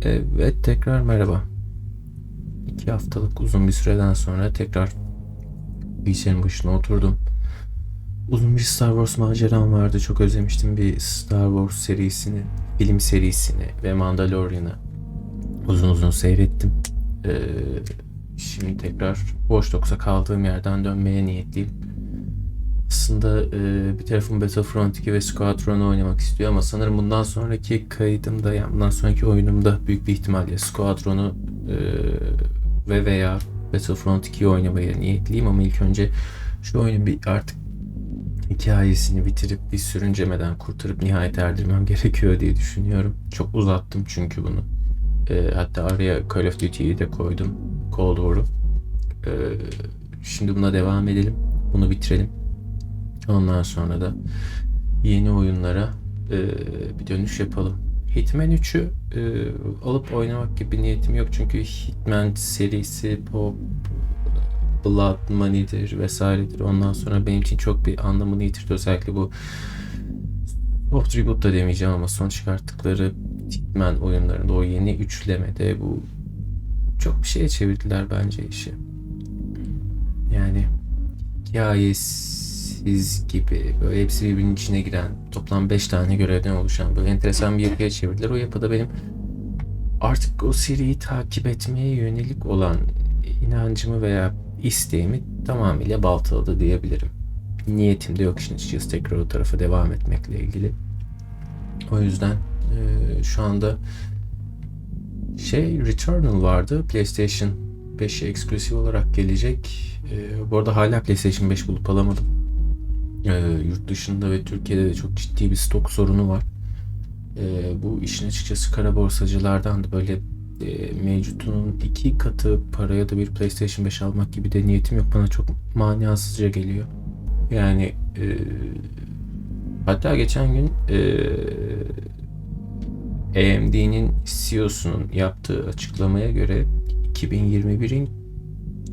Evet, tekrar merhaba. 2 haftalık uzun bir süreden sonra tekrar bilgisayarın başına oturdum. Uzun bir Star Wars maceram vardı. Çok özlemiştim bir Star Wars serisini, film serisini ve Mandalorian'ı uzun uzun seyrettim. Şimdi tekrar Watch Dogs'a kaldığım yerden dönmeye niyetliyim. Aslında bir tarafım Battlefront 2 ve Squadron'u oynamak istiyor ama sanırım bundan sonraki kaydımda, yani bundan sonraki oyunumda büyük bir ihtimalle Squadron'u ve veya Battlefront 2'yi oynamaya niyetliyim ama ilk önce şu oyunun bir artık hikayesini bitirip bir sürüncemeden kurtarıp nihayet erdirmem gerekiyor diye düşünüyorum. Çok uzattım çünkü bunu. Hatta araya Call of Duty'yi de koydum. Cold War'u. Şimdi buna devam edelim. Bunu bitirelim. Ondan sonra da yeni oyunlara bir dönüş yapalım. Hitman 3'ü alıp oynamak gibi niyetim yok. Çünkü Hitman serisi Pop, Blood Money'dir vesairedir. Ondan sonra benim için çok bir anlamını yitirdi. Özellikle bu Soft Reboot da demeyeceğim ama son çıkarttıkları Hitman oyunlarında o yeni üçlemede bu çok bir şeye çevirdiler bence işi. Yani hikayesiz gibi böyle hepsi birbirinin içine giren toplam 5 tane görevden oluşan böyle enteresan bir yapıya çevirdiler. O yapıda benim artık o seriyi takip etmeye yönelik olan inancımı veya isteğimi tamamıyla baltaladı diyebilirim. Niyetim de yok işin açıkçası tekrar o tarafa devam etmekle ilgili. O yüzden şu anda Returnal vardı. PlayStation 5'e eksklusif olarak gelecek. Bu arada hala PlayStation 5 bulup alamadım. Yurt dışında ve Türkiye'de de çok ciddi bir stok sorunu var. Bu işin açıkçası kara borsacılardan da böyle mevcutunun 2 katı paraya da bir PlayStation 5 almak gibi de niyetim yok. Bana çok manasızca geliyor. Yani hatta geçen gün AMD'nin CEO'sunun yaptığı açıklamaya göre 2021'in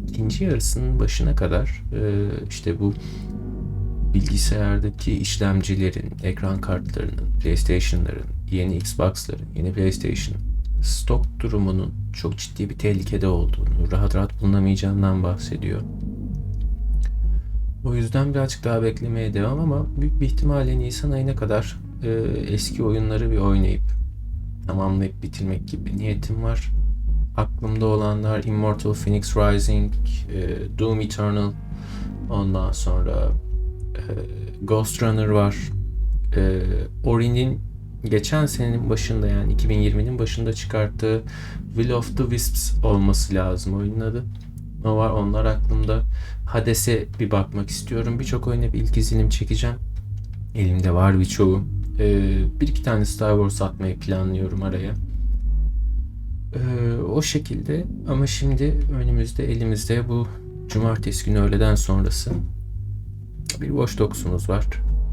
ikinci yarısının başına kadar işte bu bilgisayardaki işlemcilerin, ekran kartlarının, PlayStation'ların, yeni Xbox'ların, yeni PlayStation stok durumunun çok ciddi bir tehlikede olduğunu, rahat rahat bulunamayacağından bahsediyor. O yüzden birazcık daha beklemeye devam ama büyük bir ihtimalle Nisan ayına kadar eski oyunları bir oynayıp tamamlayıp bitirmek gibi niyetim var. Aklımda olanlar Immortal Phoenix Rising, Doom Eternal, ondan sonra Ghost Runner var. Ori'nin geçen senenin başında, yani 2020'nin başında çıkarttığı Will of the Wisps olması lazım oyunun adı. O var, onlar aklımda. Hades'e bir bakmak istiyorum. Birçok oyuna bir ilk izlenim çekeceğim. Elimde var birçoğu. Bir iki tane Star Wars atmayı planlıyorum araya. O şekilde ama şimdi önümüzde, elimizde bu cumartesi günü öğleden sonrası bir Watch Dogs'umuz var.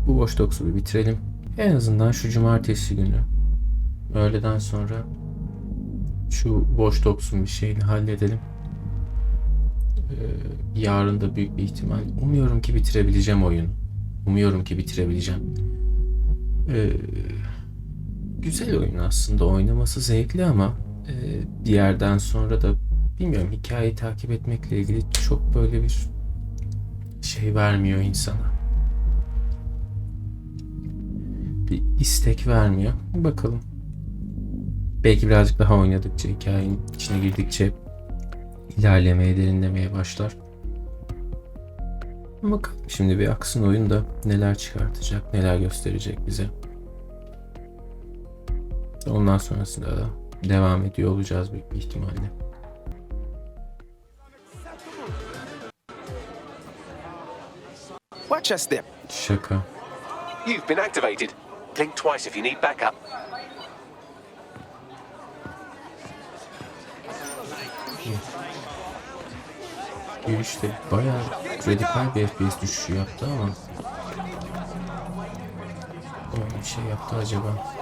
Bu Watch Dogs'u bir bitirelim. En azından şu cumartesi günü öğleden sonra şu Watch Dogs'un bir şeyini halledelim. Yarın da büyük bir ihtimal umuyorum ki bitirebileceğim oyunu. Umuyorum ki bitirebileceğim. Güzel oyun aslında, oynaması zevkli ama bir yerden sonra da bilmiyorum, hikayeyi takip etmekle ilgili çok böyle bir şey vermiyor insana. Bir istek vermiyor. Bakalım. Belki birazcık daha oynadıkça, hikayenin içine girdikçe ilerlemeye, derinlemeye başlar. Bakalım şimdi bir aksın oyun da neler çıkartacak, neler gösterecek bize. Ondan sonrasında da devam ediyor olacağız büyük bir ihtimalle. Watch your step. Şaka. You've been activated. Blink twice if you need backup. Girişte bayağı radikal bir FPS düşüşü yaptı ama o bir şey yaptı acaba.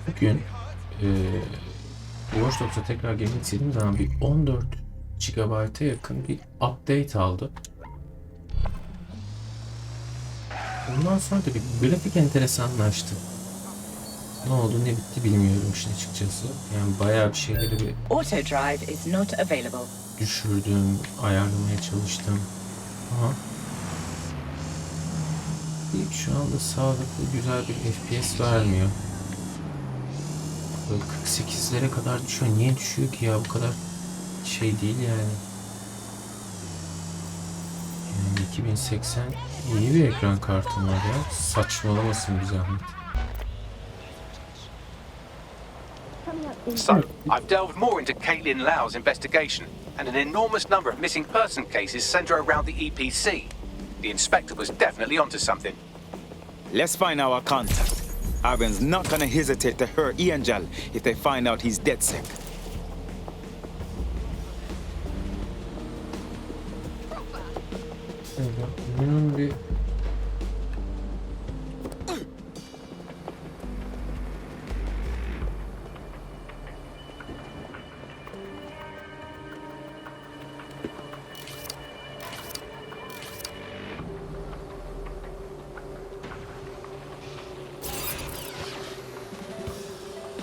Bugün Watch Dogs'a tekrar gelmek istediğim zaman bir 14 GB'a yakın bir update aldı. Ondan sonra da bir grafik enteresanlaştı. Ne oldu ne bitti bilmiyorum işin açıkçası. Yani bayağı bir şeyleri bir Auto drive is not available. düşürdüm, ayarlamaya çalıştım. Ama şu anda sağlıklı güzel bir FPS vermiyor. Böyle 48'lere kadar düşüyor. Niye düşüyor ki ya, bu kadar şey değil yani. Yani 2080 iyi bir ekran kartım var ya. Saçmalamasın bir zahmet. So, I've delved more into Caitlin Lau's investigation, and an enormous number of missing person cases center around the EPC. The inspector was definitely onto something. Let's find our contact. Ivan's not gonna hesitate to hurt Angel if they find out he's dead sick. Bunun bir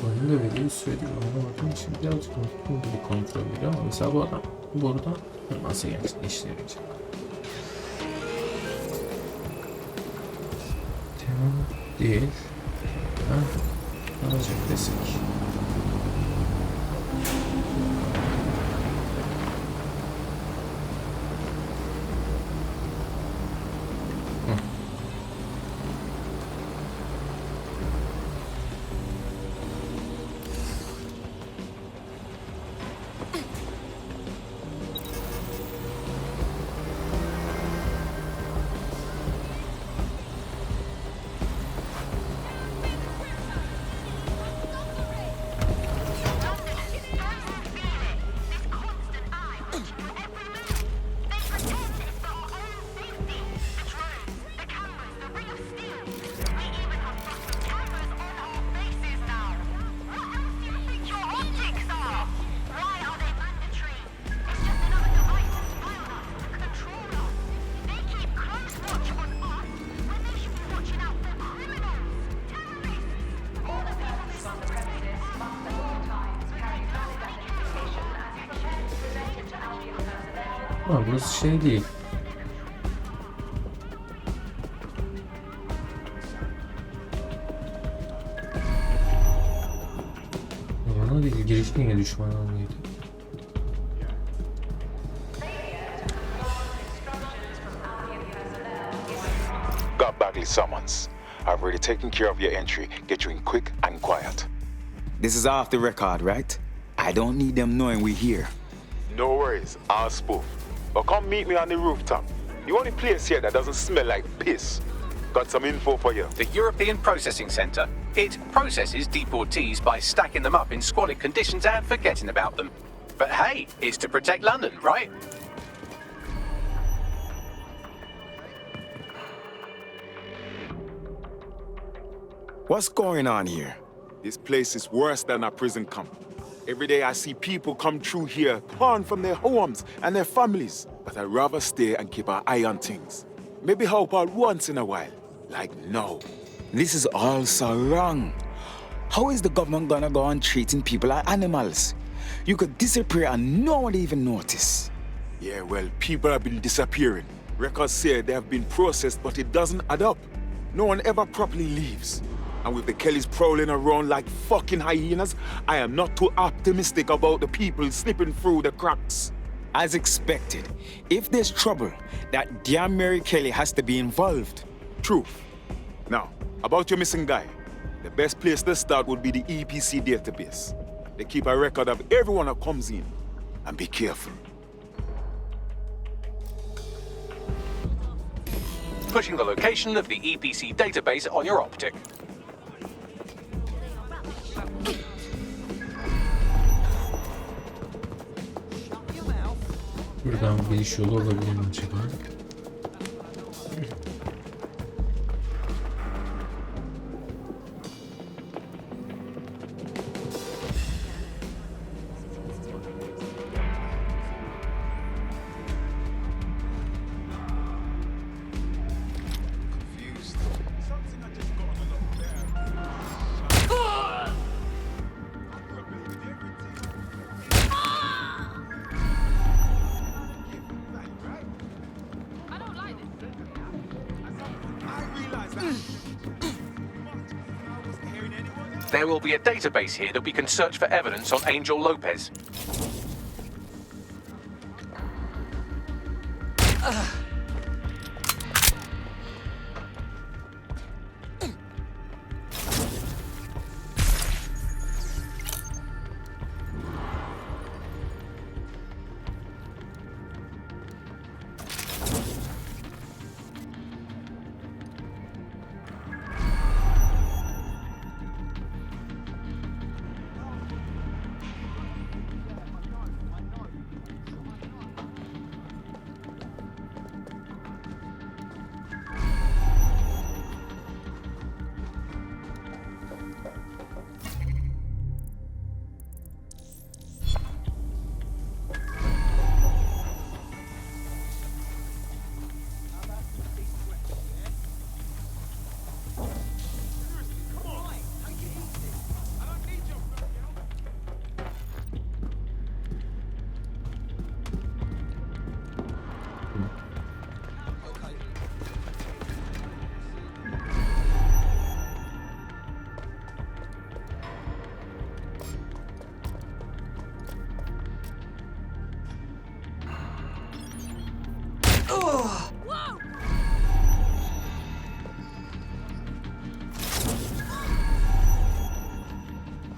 oyunda belli bir süredir oynamadığım için birazcık unuttum gibi kontrol ediyor ama mesela bu adam burada nasıl gerçekleştirecek? Tamam değil. Ha? Alacak desek. Ama burası şey değil. Bana değil, giriş niye düşman olmaydı? Got Bagley summons. I've already taken care of your entry. Get you in quick and quiet. This is off the record, right? I don't need them knowing we're here. No worries, I'll spoof. Or come meet me on the rooftop. The only place here that doesn't smell like piss. Got some info for you. The European Processing Centre. It processes deportees by stacking them up in squalid conditions and forgetting about them. But hey, it's to protect London, right? What's going on here? This place is worse than a prison camp. Every day I see people come through here, torn from their homes and their families. But I'd rather stay and keep an eye on things. Maybe help out once in a while. Like now. This is all so wrong. How is the government gonna go on treating people like animals? You could disappear and no one even notice. Yeah, well, people have been disappearing. Records say they have been processed, but it doesn't add up. No one ever properly leaves. And with the Kellys prowling around like fucking hyenas, I am not too optimistic about the people slipping through the cracks. As expected, if there's trouble, that damn Mary Kelley has to be involved. Truth. Now, about your missing guy, the best place to start would be the EPC database. They keep a record of everyone that comes in. And be careful. Pushing the location of the EPC database on your optic. Buradan bir iş yolu olabilir mi acaba? There will be a database here that we can search for evidence on Angel Lopez.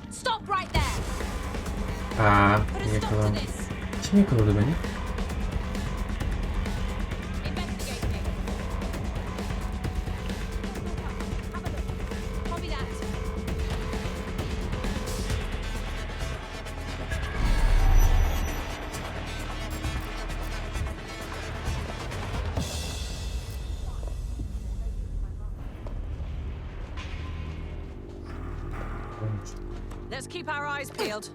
Stop right there. Put a stop to Yakalandım. this. Kim yakaladı beni? Investigating. Have a look. Copy that. Let's keep our eyes peeled.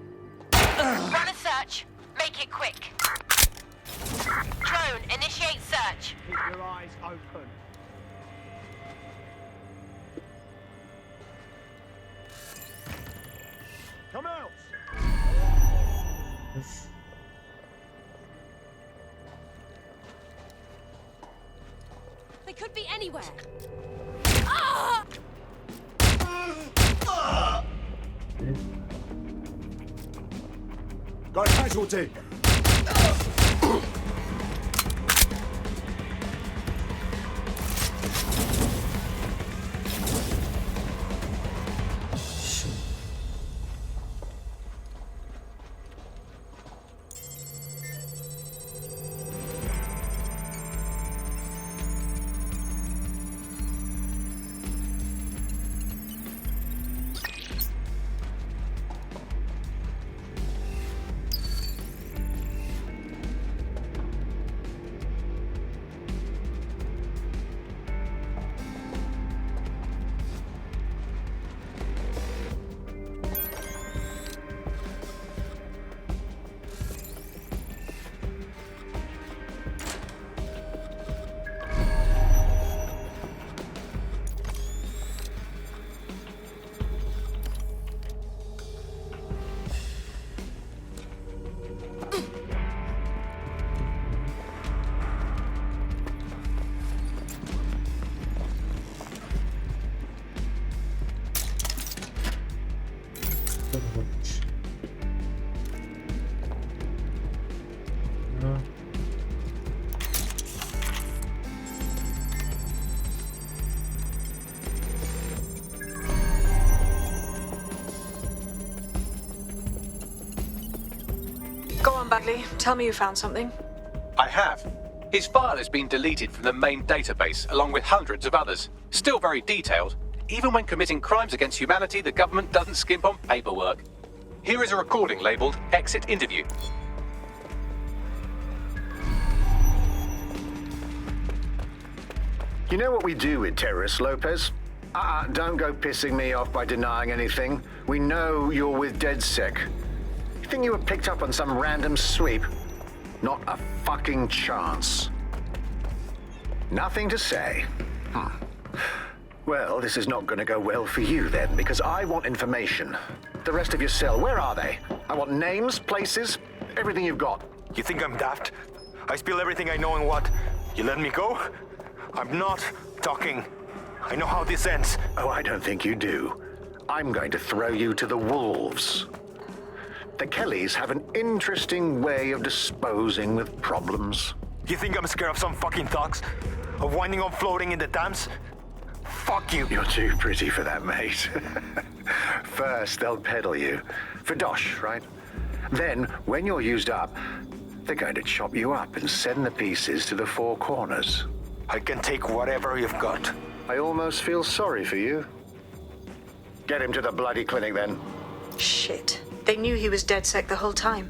Run a search. Make it quick. Drone, initiate search. Keep your eyes open. Come out! They could be anywhere. Got a casualty! Go on, Bagley. Tell me you found something. I have. His file has been deleted from the main database, along with hundreds of others. Still very detailed. Even when committing crimes against humanity, the government doesn't skimp on paperwork. Here is a recording labeled Exit Interview. You know what we do with terrorists, Lopez? Don't go pissing me off by denying anything. We know you're with DedSec. You think you were picked up on some random sweep? Not a fucking chance. Nothing to say. Well, this is not going to go well for you then, because I want information. The rest of your cell, where are they? I want names, places, everything you've got. You think I'm daft? I spill everything I know and what? You let me go? I'm not talking. I know how this ends. Oh, I don't think you do. I'm going to throw you to the wolves. The Kelleys have an interesting way of disposing with problems. You think I'm scared of some fucking thugs? Of winding up floating in the Thames? Fuck you. You're too pretty for that, mate. First, they'll peddle you. For dosh, right? Then, when you're used up, they're going to chop you up and send the pieces to the four corners. I can take whatever you've got. I almost feel sorry for you. Get him to the bloody clinic, then. Shit. They knew he was DedSec the whole time.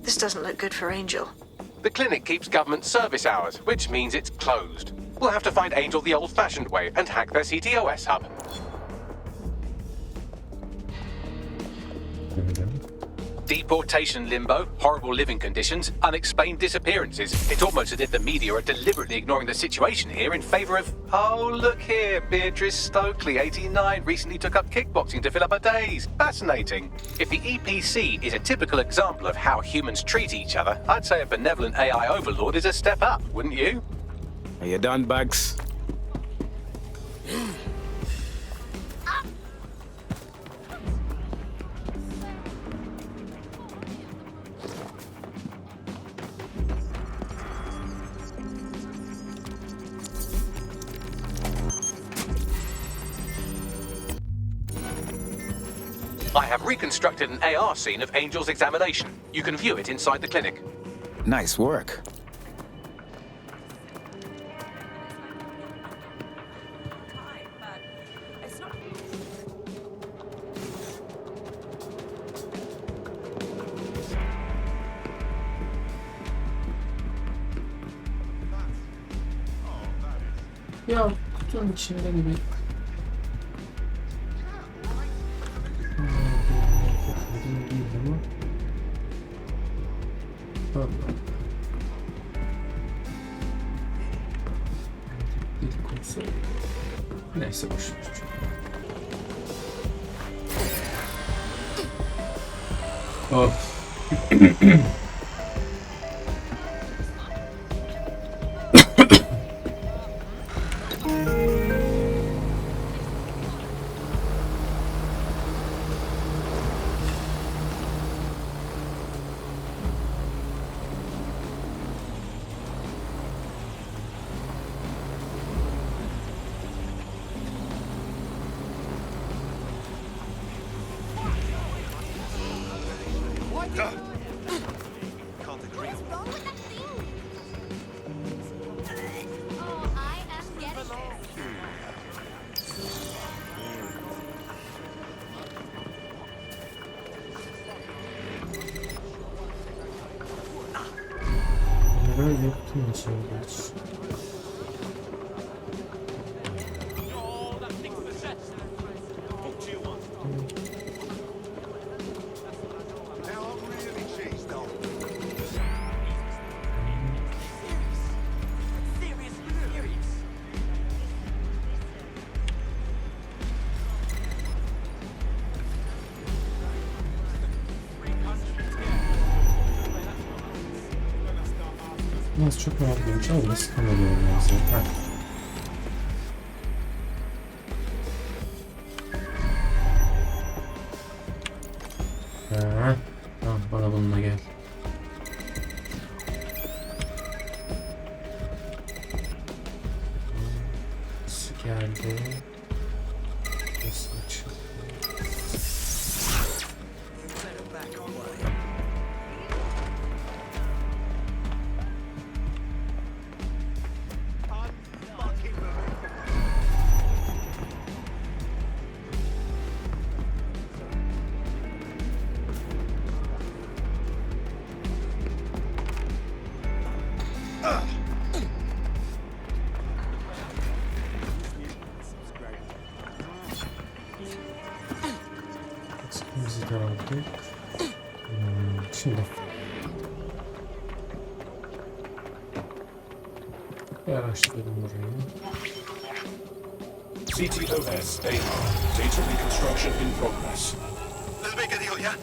This doesn't look good for Angel. The clinic keeps government service hours, which means it's closed. We'll have to find Angel the old-fashioned way and hack their CTOS hub. Deportation limbo, horrible living conditions, unexplained disappearances. It's almost as if the media are deliberately ignoring the situation here in favor of... Oh, look here, Beatrice Stokely, 89, recently took up kickboxing to fill up her days. Fascinating. If the EPC is a typical example of how humans treat each other, I'd say a benevolent AI overlord is a step up, wouldn't you? Are you done, Bugs? I have reconstructed an AR scene of Angel's examination. You can view it inside the clinic. Nice work. Ya kutunun içinde gibi. Neyse boşver. Of. Neler yaptın içerideyiz. Nasıl çok merak ediyorum. Ama nasıl kamerayı yazıyor? Tamam, bana bununla gel. Nasıl geldi? Nasıl açıldı? Bizi de aldık. Şimdi araştıralım burayı. CTOS AR. Data reconstruction in progress. Let's make a deal, yeah?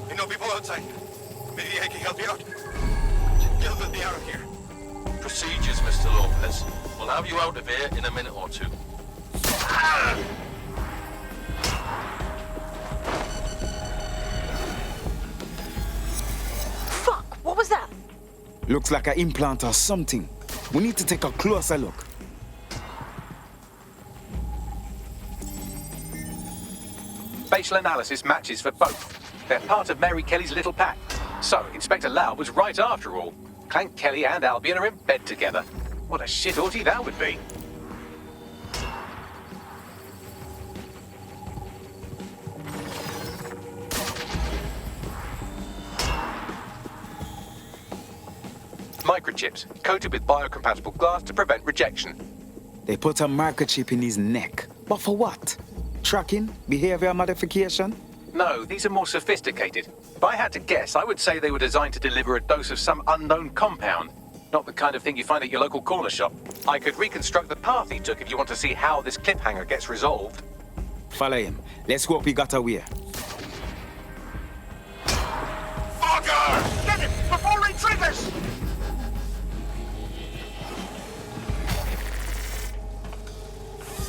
You know people outside. Maybe I can help you out. Get me out of here. Procedures, Mr. Lopez. We'll have you out of here in a minute or two. Looks like an implant or something. We need to take a closer look. Facial analysis matches for both. They're part of Mary Kelly's little pack. So, Inspector Lau was right after all. Clank Kelly and Albion are in bed together. What a shit orgy that would be. Microchips, coated with biocompatible glass to prevent rejection. They put a microchip in his neck. But for what? Tracking? Behavior modification? No, these are more sophisticated. If I had to guess, I would say they were designed to deliver a dose of some unknown compound. Not the kind of thing you find at your local corner shop. I could reconstruct the path he took if you want to see how this cliffhanger gets resolved. Follow him. Let's hope he got away. Fucker! Get him before he triggers!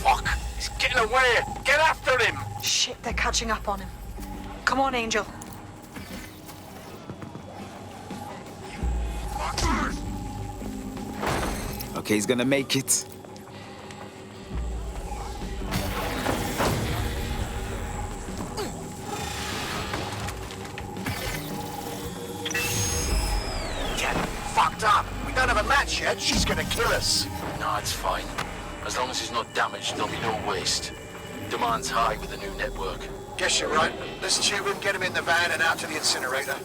Fuck! He's getting away! Get after him! Shit, they're catching up on him. Come on, Angel. Fuckers! Okay, he's gonna make it. Get fucked up! We don't have a match yet. She's gonna kill us. No, it's fine. As long as he's not damaged, there'll be no waste. Demand's high with the new network. Guess you're right. Let's tube him, get him in the van and out to the incinerator.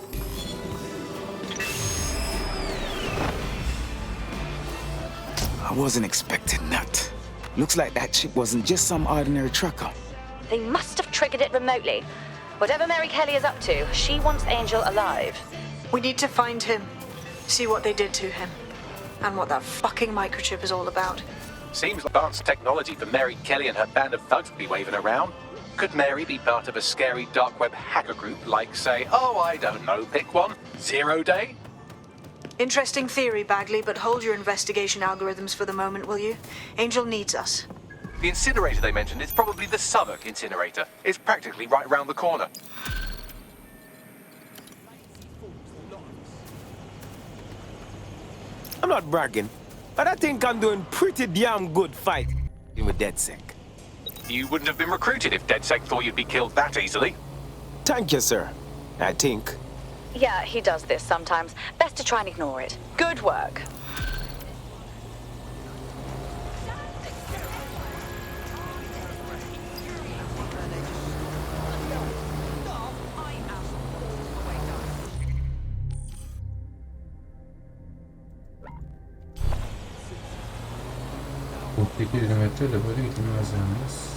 I wasn't expecting that. Looks like that chip wasn't just some ordinary tracker. They must have triggered it remotely. Whatever Mary Kelly is up to, she wants Angel alive. We need to find him. See what they did to him. And what that fucking microchip is all about. Seems like advanced technology for Mary Kelly and her band of thugs to be waving around. Could Mary be part of a scary dark web hacker group like, say, oh, I don't know, pick one, 0 Day? Interesting theory, Bagley, but hold your investigation algorithms for the moment, will you? Angel needs us. The incinerator they mentioned is probably the Southwark incinerator. It's practically right around the corner. I'm not bragging, but I think I'm doing pretty damn good fighting with DedSec. You wouldn't have been recruited if DedSec thought you'd be killed that easily. Thank you, sir. I think. Yeah, he does this sometimes. Best to try and ignore it. Good work. Bu 8 kilometre de böyle gidilmez yalnız.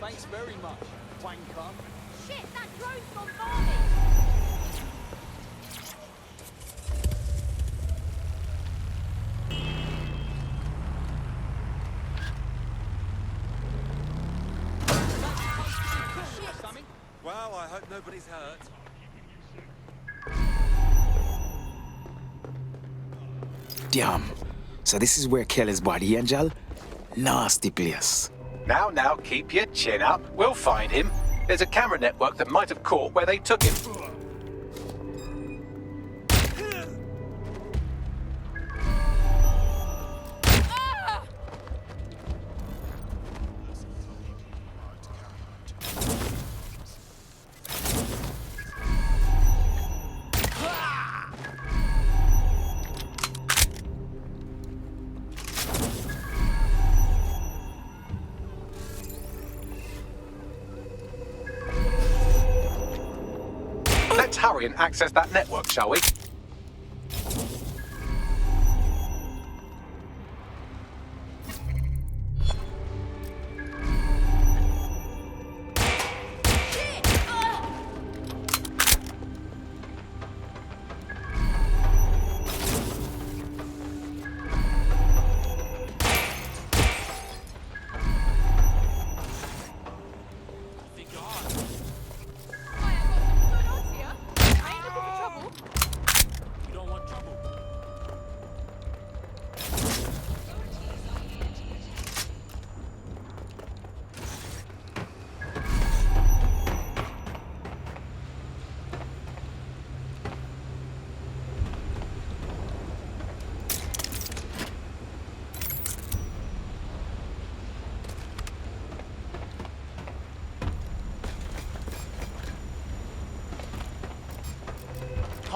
Thanks very much, wanker. Shit, that drone's bombarding! Well, I hope nobody's hurt. Damn. So this is where Kelly's body, Angel? Nasty place. Now, keep your chin up. We'll find him. There's a camera network that might have caught where they took him. Let's hurry and access that network, shall we?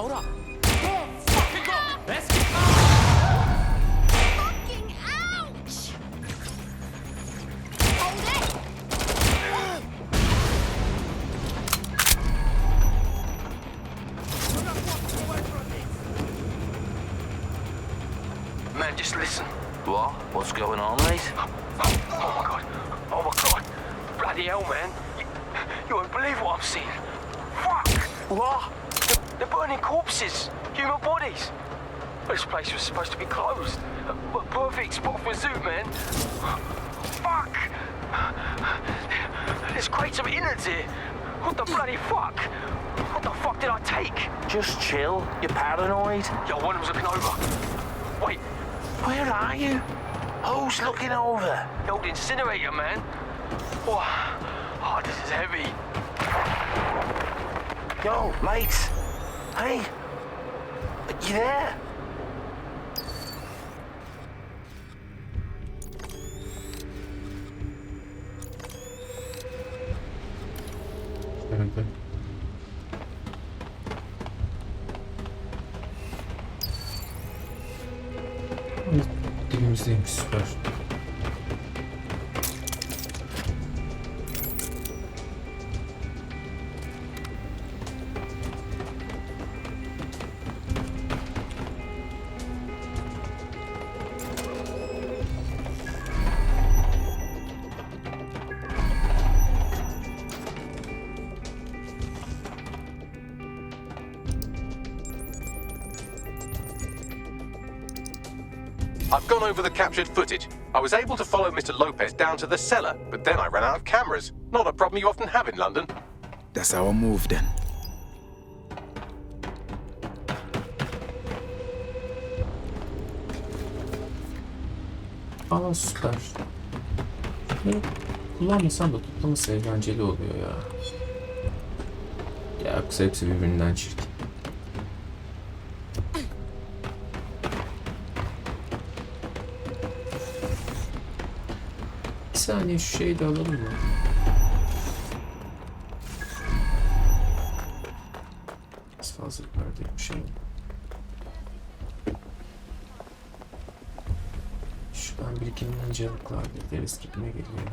Hold up. Fucking go. Let's get Fucking ouch! Hold it! Man, just listen. What? What's going on, mate? Oh my god. Oh my god. Bloody hell, man. You won't believe what I'm seeing. Fuck. What? They're burning corpses. Human bodies. This place was supposed to be closed. A perfect spot for a zoo, man. Fuck. There's crates of innards here. What the bloody fuck? What the fuck did I take? Just chill. You're paranoid. Yo, one of them's looking over. Wait. Where are you? Who's looking over? The old incinerator, man. Oh, this is heavy. Yo, mate. Hey. You there? Nerede? Dilimizdeymiş, süper. I've gone over the captured footage. I was able to follow Mr. Lopez down to the cellar, but then I ran out of cameras. Not a problem you often have in London. That's our move then. Aa, süper. Şunu kullanmasam da tutlaması eğlenceli oluyor ya. Ya yoksa hepsi birbirinden çirkin. Bir saniye şu şeyi de alalım mı? Biraz fazla yukarıda bir şey. Şuradan birikinden cevaplar deriz gibime geliyor.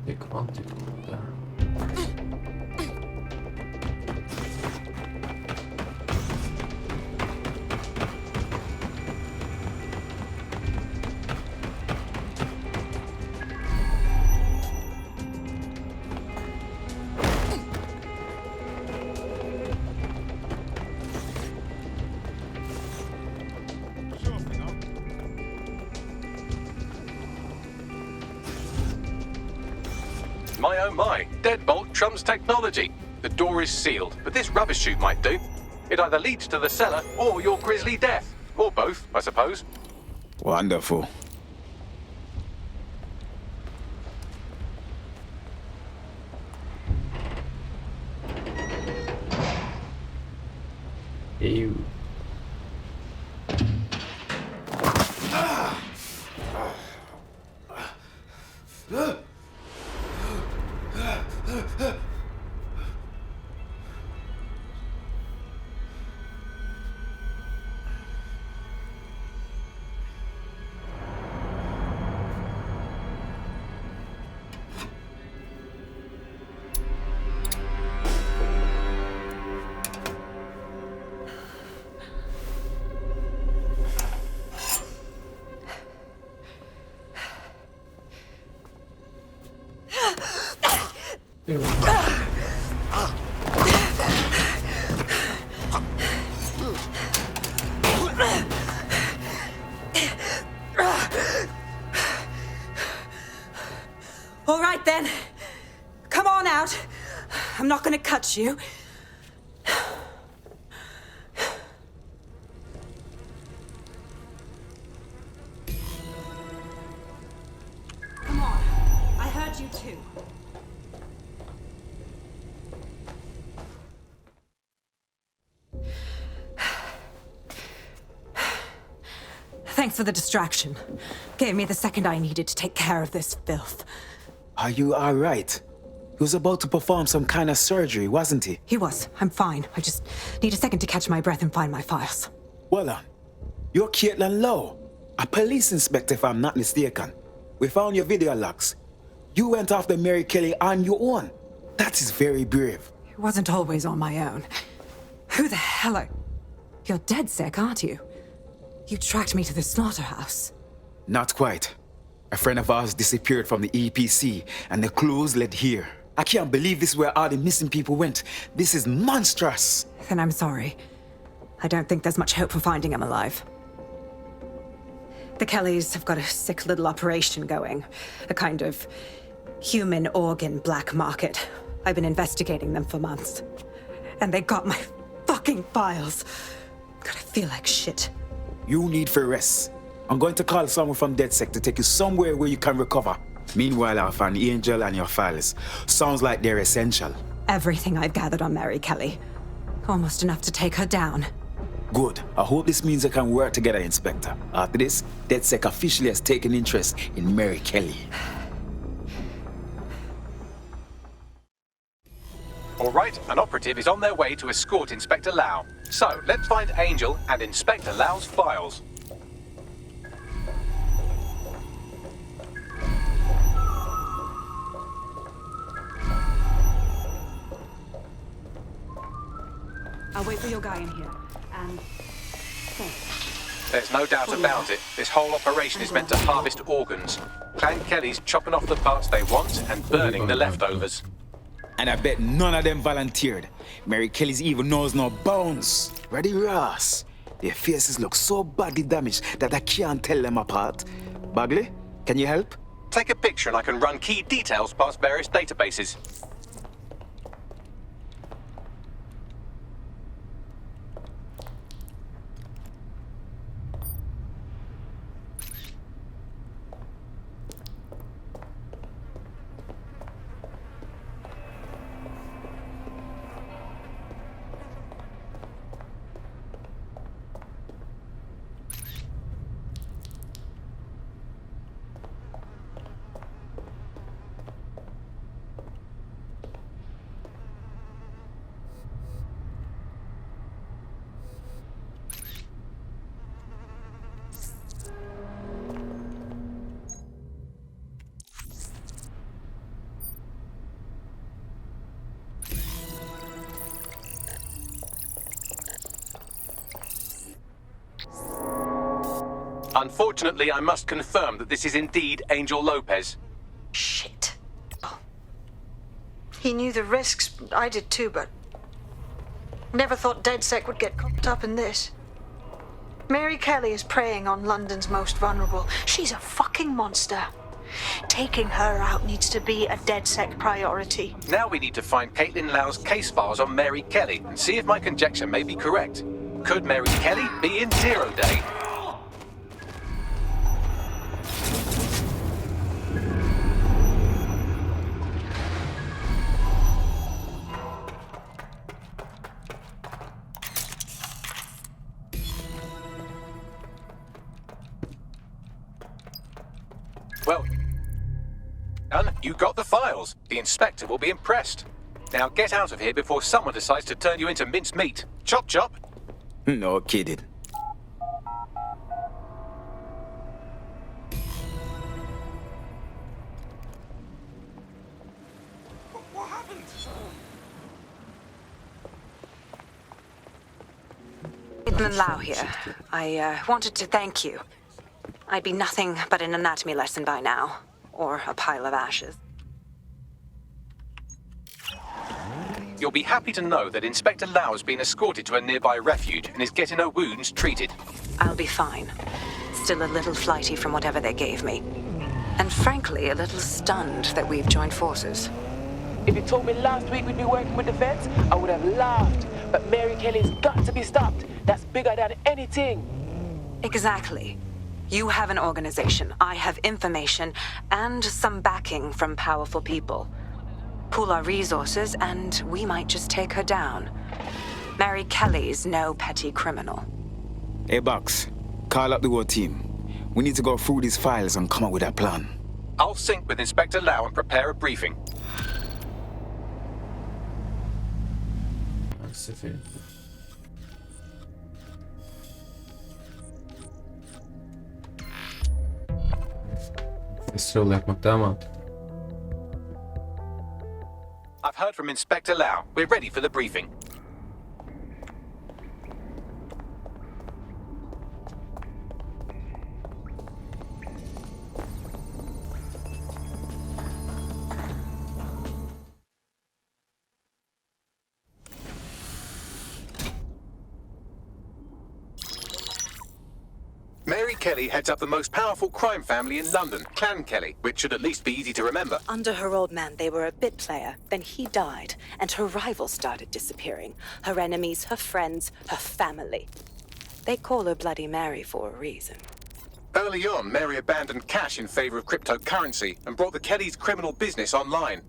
Tek mantık burada. My oh my, deadbolt trumps technology. The door is sealed, but this rubbish chute might do. It either leads to the cellar or your grisly death. Or both, I suppose. Wonderful. Ew. All right then. Come on out. I'm not gonna cut you. Come on. I heard you too. Thanks for the distraction. Gave me the second I needed to take care of this filth. Are you all right? He was about to perform some kind of surgery, wasn't he? He was. I'm fine. I just need a second to catch my breath and find my files. Well done. You're Caitlin Lowe, a police inspector if I'm not mistaken. We found your video logs. You went after Mary Kelley on your own. That is very brave. It wasn't always on my own. Who the hell are... You're dead sick, aren't you? You tracked me to the slaughterhouse. Not quite. A friend of ours disappeared from the EPC, and the clues led here. I can't believe this is where all the missing people went. This is monstrous. Then I'm sorry. I don't think there's much hope for finding him alive. The Kelleys have got a sick little operation going. A kind of human organ black market. I've been investigating them for months. And they got my fucking files. God, I feel like shit. You need for rest. I'm going to call someone from DedSec to take you somewhere where you can recover. Meanwhile, I'll find Angel and your files. Sounds like they're essential. Everything I've gathered on Mary Kelley. Almost enough to take her down. Good. I hope this means I can work together, Inspector. After this, DedSec officially has taken interest in Mary Kelley. All right, an operative is on their way to escort Inspector Lau. So, let's find Angel and Inspector Lau's files. I'll wait for your guy in here. And... There's no doubt about it. This whole operation is meant to harvest organs. Clan Kelley's chopping off the parts they want and burning the leftovers. And I bet none of them volunteered. Mary Kelley's evil knows no bounds. Ready, Ross? Their faces look so badly damaged that I can't tell them apart. Bagley, can you help? Take a picture and I can run key details past various databases. Unfortunately, I must confirm that this is indeed Angel Lopez. Shit. He knew the risks. I did too, but... Never thought DedSec would get caught up in this. Mary Kelley is preying on London's most vulnerable. She's a fucking monster. Taking her out needs to be a DedSec priority. Now we need to find Caitlin Lau's case files on Mary Kelley and see if my conjecture may be correct. Could Mary Kelley be in 0 Day? Well, done. You got the files. The inspector will be impressed. Now get out of here before someone decides to turn you into minced meat. Chop chop. No kidding. What happened? Caitlin Lau here. I wanted to thank you. I'd be nothing but an anatomy lesson by now. Or a pile of ashes. You'll be happy to know that Inspector Lau has been escorted to a nearby refuge and is getting her wounds treated. I'll be fine. Still a little flighty from whatever they gave me. And frankly, a little stunned that we've joined forces. If you told me last week we'd be working with the feds, I would have laughed. But Mary Kelley's got to be stopped. That's bigger than anything. Exactly. You have an organization, I have information, and some backing from powerful people. Pool our resources, and we might just take her down. Mary Kelley's no petty criminal. Hey, Box. Call up the whole team. We need to go through these files and come up with a plan. I'll sync with Inspector Lau and prepare a briefing. Seferin. Esrol yapmak daha mantıklı. I've heard from Inspector Lau. We're ready for the briefing. Mary Kelley heads up the most powerful crime family in London, Clan Kelley, which should at least be easy to remember. Under her old man, they were a bit player. Then he died, and her rivals started disappearing. Her enemies, her friends, her family. They call her Bloody Mary for a reason. Early on, Mary abandoned cash in favor of cryptocurrency and brought the Kellys' criminal business online.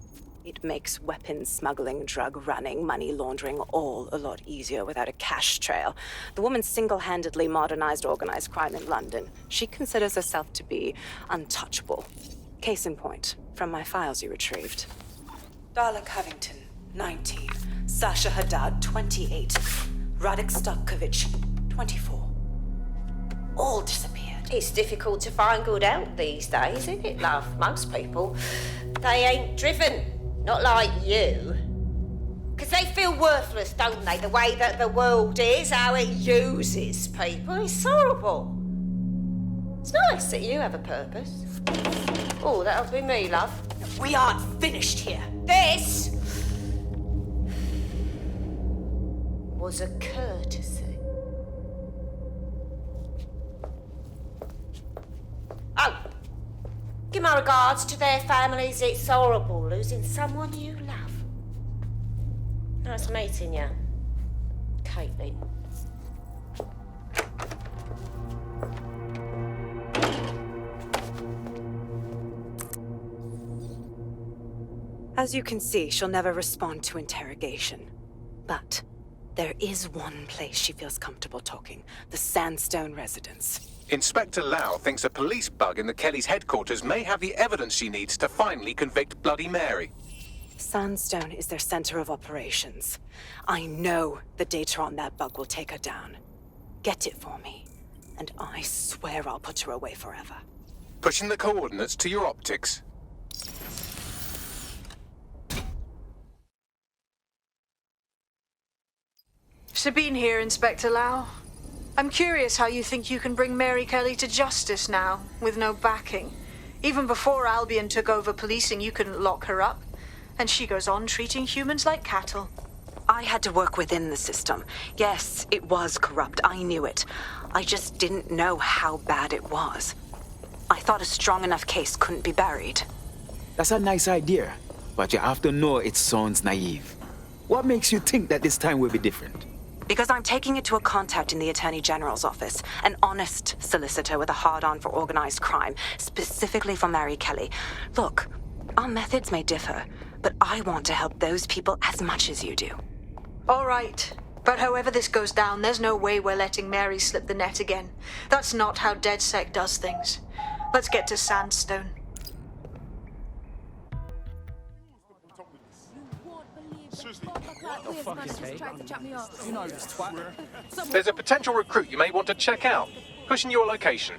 It makes weapons smuggling, drug running, money laundering all a lot easier without a cash trail. The woman single-handedly modernized organized crime in London. She considers herself to be untouchable. Case in point, from my files you retrieved. Darla Covington, 19. Sasha Haddad, 28. Radek Stokovich, 24. All disappeared. It's difficult to find good help these days, isn't it, love? Most people, they ain't driven. Not like you. Because they feel worthless, don't they? The way that the world is, how it uses people. It's horrible. It's nice that you have a purpose. Oh, that'll be me, love. We aren't finished here. This was a courtesy. Oh. Give my regards to their families. It's horrible losing someone you love. Nice meeting you, Caitlin. As you can see, she'll never respond to interrogation. But there is one place she feels comfortable talking, the Sandstone residence. Inspector Lau thinks a police bug in the Kellys' headquarters may have the evidence she needs to finally convict Bloody Mary. Sandstone is their center of operations. I know the data on that bug will take her down. Get it for me, and I swear I'll put her away forever. Pushing the coordinates to your optics. Sabine here, Inspector Lau. I'm curious how you think you can bring Mary Kelley to justice now, with no backing. Even before Albion took over policing, you couldn't lock her up. And she goes on treating humans like cattle. I had to work within the system. Yes, it was corrupt. I knew it. I just didn't know how bad it was. I thought a strong enough case couldn't be buried. That's a nice idea, but you have to know it sounds naive. What makes you think that this time will be different? Because I'm taking it to a contact in the Attorney General's office, an honest solicitor with a hard-on for organized crime, specifically for Mary Kelley. Look, our methods may differ, but I want to help those people as much as you do. All right. But however this goes down, there's no way we're letting Mary slip the net again. That's not how DedSec does things. Let's get to Sandstone. There's a potential recruit you may want to check out. Pushing your location.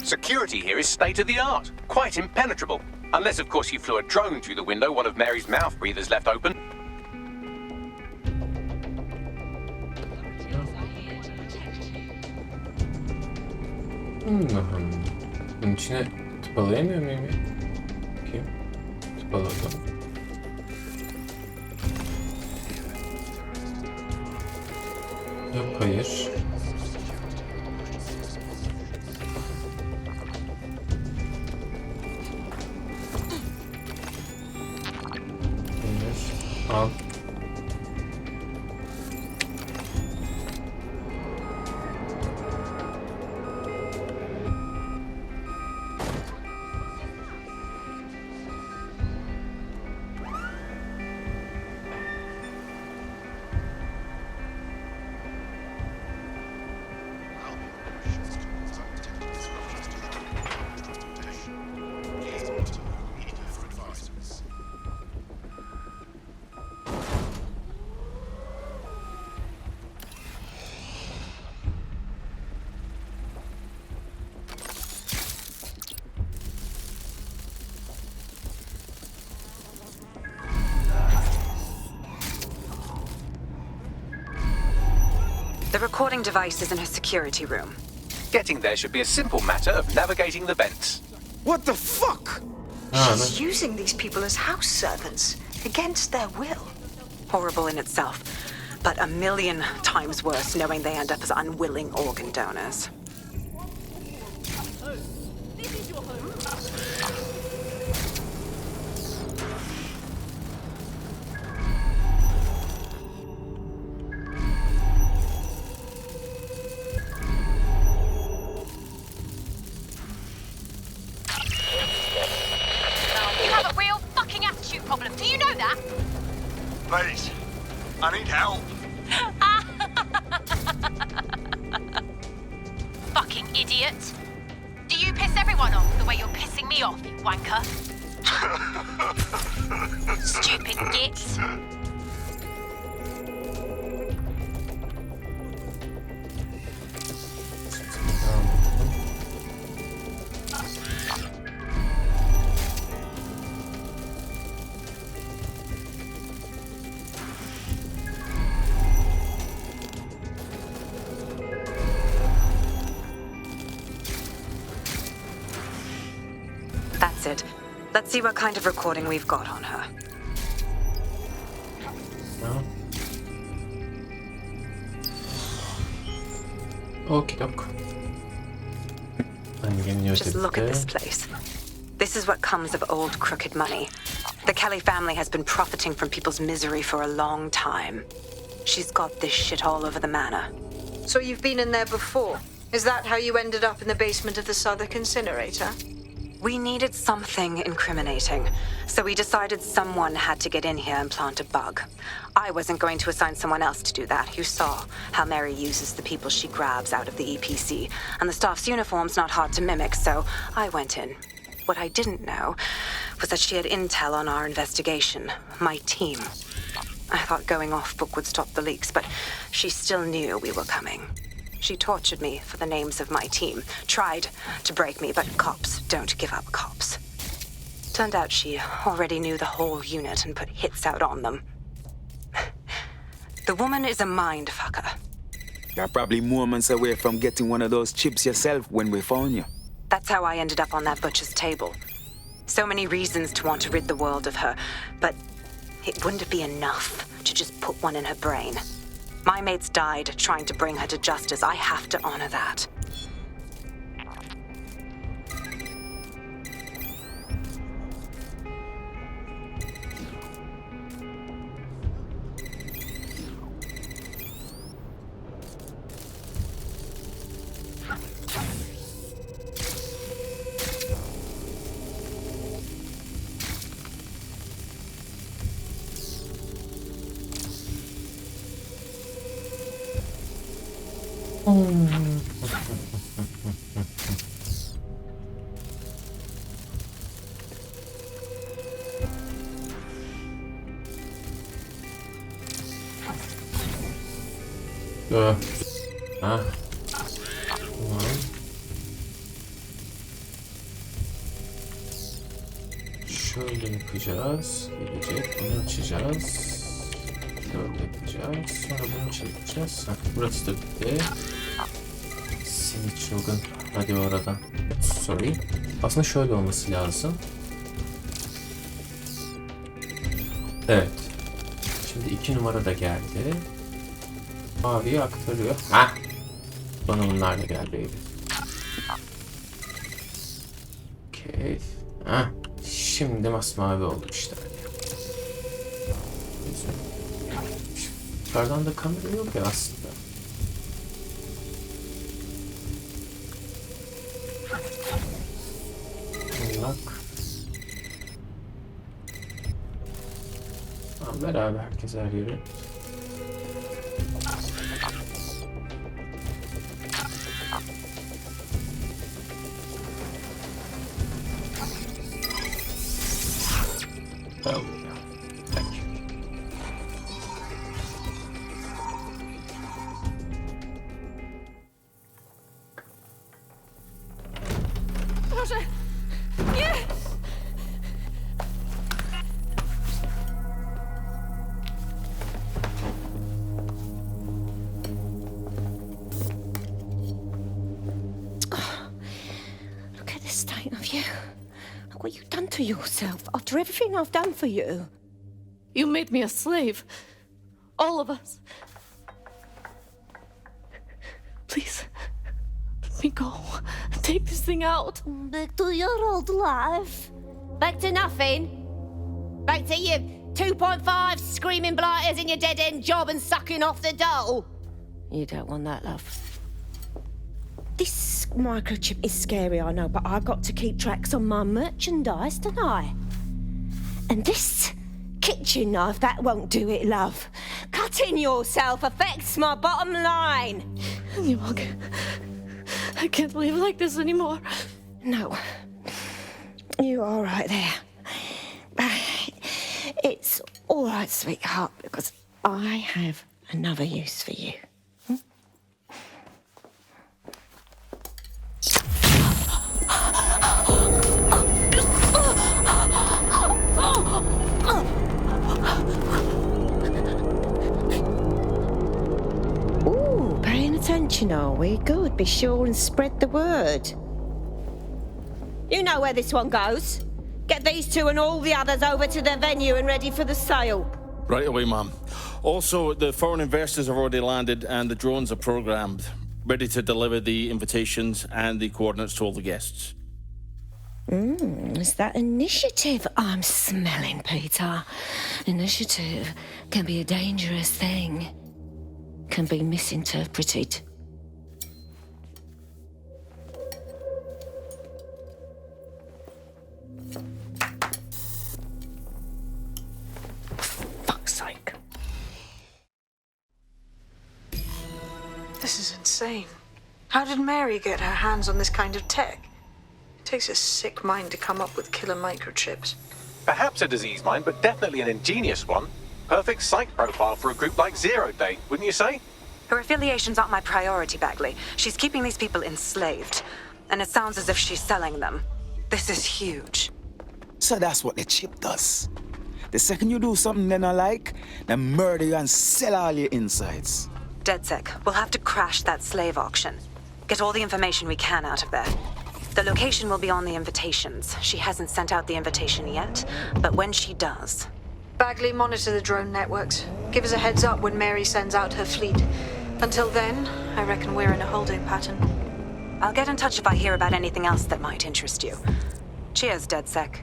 Security here is state-of-the-art, quite impenetrable. Unless, of course, you flew a drone through the window one of Mary's mouth breathers left open. Bunun içine tıpalayamıyor muyum ya? Bakayım. Tıpaladım. Yok, hayır. Al. The recording device is in her security room. Getting there should be a simple matter of navigating the vents. What the fuck? She's using these people as house servants, against their will. Horrible in itself, but a million times worse knowing they end up as unwilling organ donors. Please, I need help. Fucking idiot. Do you piss everyone off the way you're pissing me off, you wanker? Stupid git. That's it. Let's see what kind of recording we've got on her. Okie doke. Just look at this place. This is what comes of old crooked money. The Kelley family has been profiting from people's misery for a long time. She's got this shit all over the manor. So you've been in there before? Is that how you ended up in the basement of the Southwark incinerator? We needed something incriminating, so we decided someone had to get in here and plant a bug. I wasn't going to assign someone else to do that. You saw how Mary uses the people she grabs out of the EPC, and the staff's uniform's not hard to mimic, so I went in. What I didn't know was that she had intel on our investigation, my team. I thought going off book would stop the leaks, but she still knew we were coming. She tortured me for the names of my team, tried to break me, but cops don't give up cops. Turned out she already knew the whole unit and put hits out on them. The woman is a mind fucker. You're probably moments away from getting one of those chips yourself when we found you. That's how I ended up on that butcher's table. So many reasons to want to rid the world of her, but it wouldn't be enough to just put one in her brain. My mates died trying to bring her to justice. I have to honor that. Tamam. Şöyle yapacağız. Gelecek. Bunu açacağız. Böyle yapacağız. Sonra bunu çekeceğiz. Burası da bitti. Seni çılgın. Hadi oradan. Sorry. Aslında şöyle olması lazım. Evet. Şimdi 2 numara da geldi. Maviye aktarıyor. Hah. Bana bunlar da geldi. Okey. Hah. Şimdi masmavi oldu işte. Yukarıdan da kamera yok ya aslında. Bak. Tamam, beraber herkes her yere. Oh, yeah. Thank you. Proszę! Nie! state of you. What you done to yourself after everything I've done for you? You made me a slave. All of us. Please, let me go. Take this thing out. Back to your old life. Back to nothing. Back to you 2.5 screaming blighters in your dead-end job and sucking off the dole. You don't want that, love. This microchip is scary, I know, but I got to keep tracks on my merchandise, don't I? And this kitchen knife, that won't do it, love. Cutting yourself affects my bottom line. I can't live like this anymore. No. You're all right there. It's all right, sweetheart, because I have another use for you. Ooh, paying attention, are we? Good. Be sure and spread the word. You know where this one goes. Get these two and all the others over to their venue and ready for the sale. Right away, ma'am. Also, the foreign investors have already landed and the drones are programmed, ready to deliver the invitations and the coordinates to all the guests. Is that initiative I'm smelling, Peter? Initiative can be a dangerous thing. Can be misinterpreted. Fuck's sake. This is insane. How did Mary get her hands on this kind of tech? It takes a sick mind to come up with killer microchips. Perhaps a disease mind, but definitely an ingenious one. Perfect psych profile for a group like Zero Day, wouldn't you say? Her affiliations aren't my priority, Bagley. She's keeping these people enslaved. And it sounds as if she's selling them. This is huge. So that's what the chip does. The second you do something they don't like, they murder you and sell all your insides. DedSec, we'll have to crash that slave auction. Get all the information we can out of there. The location will be on the invitations. She hasn't sent out the invitation yet, but when she does... Bagley, monitor the drone networks. Give us a heads up when Mary sends out her fleet. Until then, I reckon we're in a holding pattern. I'll get in touch if I hear about anything else that might interest you. Cheers, DedSec.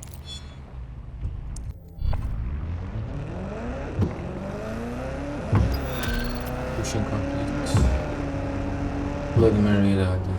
Mission complete. Bloody Mary'e de hallettik.